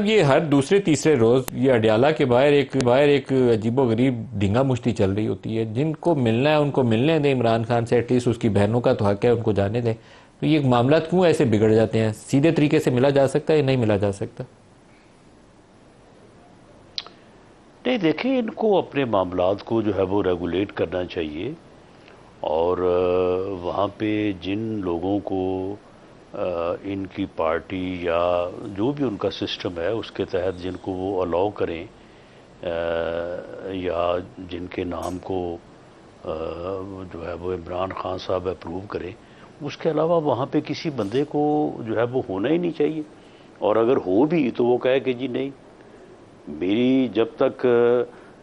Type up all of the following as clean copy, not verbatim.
ये हर दूसरे तीसरे रोज ये अडयाला के बाहर एक अजीबोगरीब ढींगा मुश्ती चल रही होती है। जिनको मिलना है उनको मिलने दें, इमरान खान से एटलीस्ट उसकी बहनों का तो हक है, उनको जाने दें। तो ये मामला क्यों ऐसे बिगड़ जाते हैं? सीधे तरीके से मिला जा सकता है या नहीं मिला जा सकता? नहीं, देखिए, इनको अपने मामलात को जो है वो रेगुलेट करना चाहिए। और वहाँ पे जिन लोगों को इनकी पार्टी या जो भी उनका सिस्टम है उसके तहत जिनको वो अलाउ करें, या जिनके नाम को जो है वो इमरान खान साहब अप्रूव करें, उसके अलावा वहाँ पे किसी बंदे को जो है वो होना ही नहीं चाहिए। और अगर हो भी तो वो कहे कि जी नहीं, मेरी जब तक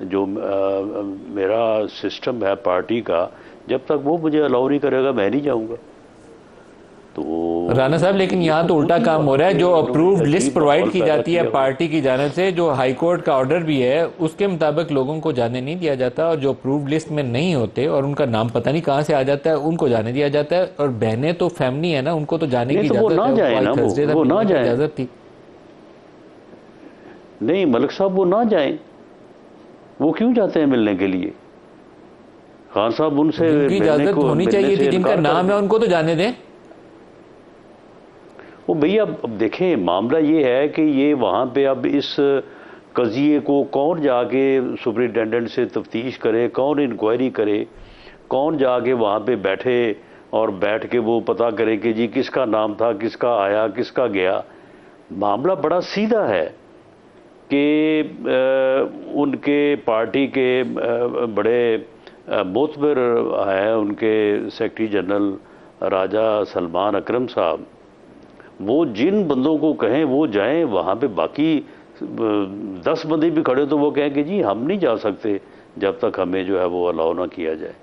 जो मेरा सिस्टम है पार्टी का, जब तक वो मुझे अलाउ नहीं करेगा मैं नहीं जाऊंगा। तो राना साहब, लेकिन यहाँ तो उल्टा काम हो रहा है। जो अप्रूव्ड लिस्ट प्रोवाइड की जाती है पार्टी की जानिब से, जो हाई कोर्ट का ऑर्डर भी है, उसके मुताबिक लोगों को जाने नहीं दिया जाता। और जो अप्रूव्ड लिस्ट में नहीं होते और उनका नाम पता नहीं कहाँ से आ जाता है, उनको जाने दिया जाता है। और बहनें तो फैमिली है ना, उनको तो जाने की इजाजत है। वो ना जाए, इजाजत थी। नहीं मलिक साहब, वो ना जाए। वो क्यों जाते हैं मिलने के लिए? खान साहब उनसे इजाजत होनी चाहिए थी, जिनका नाम है उनको तो जाने दें। वो भैया, अब देखें, मामला ये है कि ये वहाँ पे अब इस कज़िए को कौन जाके सुपरिटेंडेंट से तफ्तीश करे, कौन इंक्वायरी करे, कौन जाके वहाँ पे बैठे और बैठ के वो पता करे कि जी किसका नाम था, किसका आया, किसका गया। मामला बड़ा सीधा है कि उनके पार्टी के बड़े मोतबर हैं, उनके सेक्रेटरी जनरल राजा सलमान अकरम साहब, वो जिन बंदों को कहें वो जाएं वहाँ पे। बाकी 10 बंदे भी खड़े तो वो कहें कि जी हम नहीं जा सकते जब तक हमें जो है वो अलाउ ना किया जाए।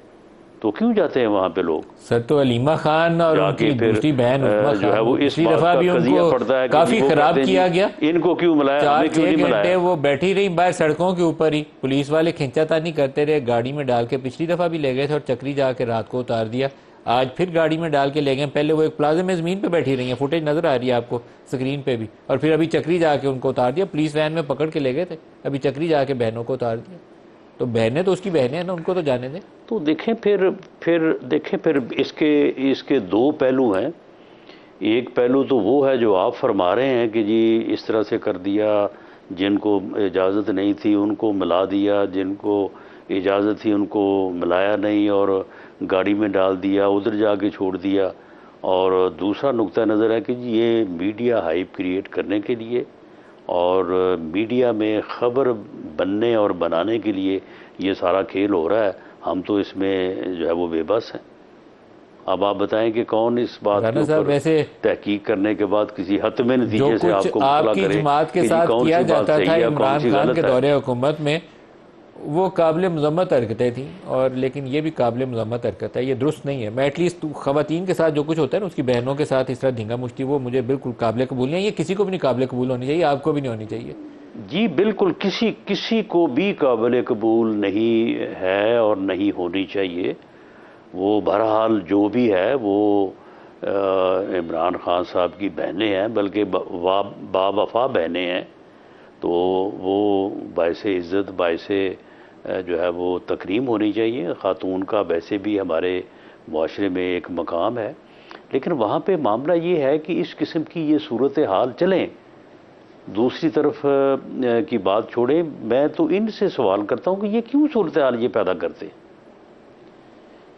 तो क्यों जाते हैं वहाँ पे लोग? सर, तो अलीमा खान और उनकी दूसरी बहन जो है वो इस बात का कज़िया पड़ता है कि काफी खराब किया गया। इनको क्यों मिलाया, 4-6 घंटे वो बैठी रही बाहर सड़कों के ऊपर ही। पुलिस वाले खिंचातानी करते रहे, गाड़ी में डाल के पिछली दफा भी ले गए थे और चक्री जाके रात को उतार दिया। आज फिर गाड़ी में डाल के ले गए। पहले वो एक प्लाजा में जमीन पे बैठी रही है, फुटेज नजर आ रही है आपको स्क्रीन पे भी। और फिर अभी चक्री जाके उनको उतार दिया। पुलिस वैन में पकड़ के ले गए थे, अभी चक्री जाके बहनों को उतार दिया। तो बहनें तो उसकी बहनें हैं ना, उनको तो जाने दें। तो देखें, फिर इसके दो पहलू हैं। एक पहलू तो वो है जो आप फरमा रहे हैं कि जी इस तरह से कर दिया, जिनको इजाज़त नहीं थी उनको मिला दिया, जिनको इजाज़त थी उनको मिलाया नहीं और गाड़ी में डाल दिया, उधर जाके छोड़ दिया। और दूसरा नुक्ता नज़र है कि जी ये मीडिया हाइप क्रिएट करने के लिए और मीडिया में ख़बर बनने और बनाने के लिए ये सारा खेल हो रहा है। हम तो इसमें जो है वो बेबस हैं। अब आप बताएं कि कौन इस बात के ऊपर वैसे तहकीक करने के बाद किसी हतमी नतीजे से आपको मुतला करे जमात के साथ किया जाता था इमरान खान के दौरे हुकूमत में, वो काबिल मज़म्मत हरकतें थी। और लेकिन ये भी काबिल मज़म्मत हरकत है, ये दुरुस्त नहीं है। मैं एटलीस्ट ख़वातीन के साथ जो कुछ होता है ना, उसकी बहनों के साथ इस तरह धींगा मुश्ती, वो मुझे बिल्कुल काबिल कबूल नहीं है। ये किसी को भी नहीं काबिल कबूल होनी चाहिए, आपको भी नहीं होनी चाहिए। जी बिल्कुल, किसी को भी काबिल कबूल नहीं है और नहीं होनी चाहिए। वो बहरहाल जो भी है वो इमरान खान साहब की बहनें हैं, बल्कि बावफा बहनें हैं। तो वो बाइसे इज़्ज़त, बाइसे जो है वो तकरीम होनी चाहिए। ख़ातून का वैसे भी हमारे मुआशरे में एक मकाम है। लेकिन वहाँ पे मामला ये है कि इस किस्म की ये सूरत हाल चलें, दूसरी तरफ की बात छोड़ें। मैं तो इनसे सवाल करता हूँ कि ये क्यों सूरत हाल ये पैदा करते?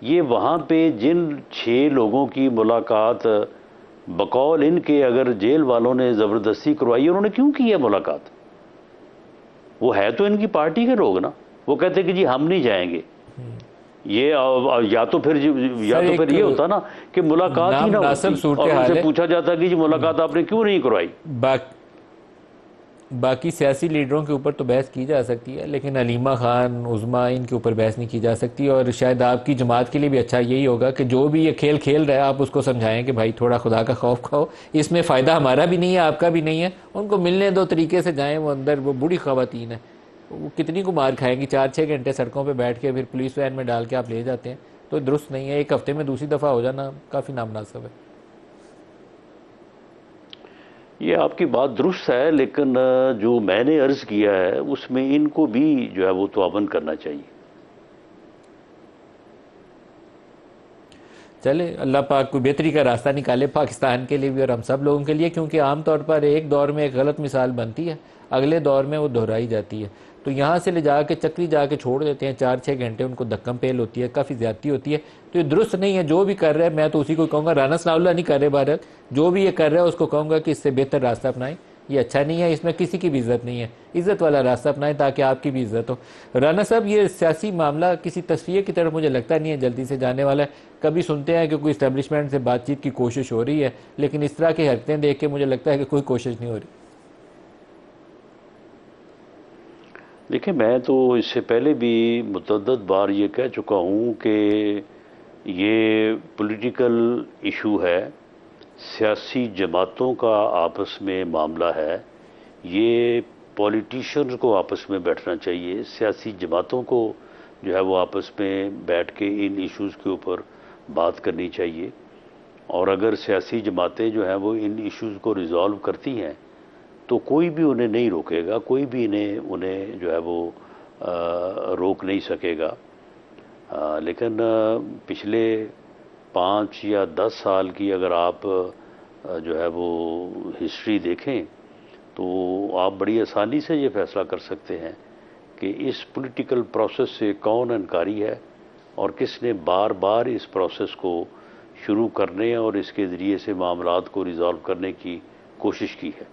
ये वहाँ पे जिन 6 लोगों की मुलाकात बकौल इनके अगर जेल वालों ने ज़बरदस्ती करवाई, उन्होंने क्यों की है मुलाकात? वो है तो इनकी पार्टी के लोग ना। वो कहते कि जी हम नहीं जाएंगे। ये या तो फिर ये होता ना कि मुलाकात ही ना होती और उनसे पूछा जाता कि जी मुलाकात आपने क्यों नहीं करवाई। बाकी सियासी लीडरों के ऊपर तो बहस की जा सकती है, लेकिन अलीमा खान, उज़मा, इनके ऊपर बहस नहीं की जा सकती। और शायद आपकी जमात के लिए भी अच्छा यही होगा कि जो भी ये खेल खेल रहा है, आप उसको समझाएं कि भाई थोड़ा खुदा का खौफ खाओ, इसमें फ़ायदा हमारा भी नहीं है, आपका भी नहीं है। उनको मिलने दो, तरीके से जाएं। वो अंदर वो बूढ़ी ख़वातीन है, वो कितनी को मार खाएंगी? 4-6 घंटे सड़कों पर बैठ के फिर पुलिस वैन में डाल के आप ले जाते हैं, तो दुरुस्त नहीं है। एक हफ्ते में दूसरी दफ़ा हो जाना काफ़ी नामुनासिब है। ये आपकी बात दुरुस्त है, लेकिन जो मैंने अर्ज़ किया है उसमें इनको भी जो है वो तआवन करना चाहिए। चले, अल्लाह पाक कोई बेहतरी का रास्ता निकाले पाकिस्तान के लिए भी और हम सब लोगों के लिए, क्योंकि आमतौर पर एक दौर में एक गलत मिसाल बनती है, अगले दौर में वो दोहराई जाती है। तो यहाँ से ले जाके चक्री जाके छोड़ देते हैं, 4-6 घंटे उनको धक्कम पेल होती है, काफ़ी ज़्यादती होती है। तो ये दुरुस्त नहीं है जो भी कर रहा है। मैं तो उसी को कहूँगा, राना सनाउल्लाह नहीं कर रहे भारत, जो भी ये कर रहा है उसको कहूँगा कि इससे बेहतर रास्ता अपनाएं। ये अच्छा नहीं है, इसमें किसी की भी इज्जत नहीं है। इज्जत वाला रास्ता अपनाएं ताकि आपकी भी इज्जत हो। राना साहब, ये सियासी मामला किसी तस्वीर की तरफ मुझे लगता नहीं है जल्दी से जाने वाला है। कभी सुनते हैं कि कोई इस्टेब्लिशमेंट से बातचीत की कोशिश हो रही है, लेकिन इस तरह की हरकतें देख के मुझे लगता है कि कोई कोशिश नहीं हो रही। देखिए, मैं तो इससे पहले भी मुतअद्दिद बार ये कह चुका हूँ कि ये पॉलिटिकल इशू है, सियासी जमातों का आपस में मामला है। ये पॉलिटिशियंस को आपस में बैठना चाहिए, सियासी जमातों को जो है वो आपस में बैठ के इन इश्यूज़ के ऊपर बात करनी चाहिए। और अगर सियासी जमातें जो हैं वो इन इश्यूज़ को रिज़ॉल्व करती हैं तो कोई भी उन्हें नहीं रोकेगा, कोई भी उन्हें जो है वो रोक नहीं सकेगा। लेकिन पिछले 5 या 10 साल की अगर आप जो है वो हिस्ट्री देखें तो आप बड़ी आसानी से ये फैसला कर सकते हैं कि इस पॉलिटिकल प्रोसेस से कौन इनकारी है और किसने बार बार इस प्रोसेस को शुरू करने और इसके ज़रिए से मामलात को रिज़ॉल्व करने की कोशिश की है।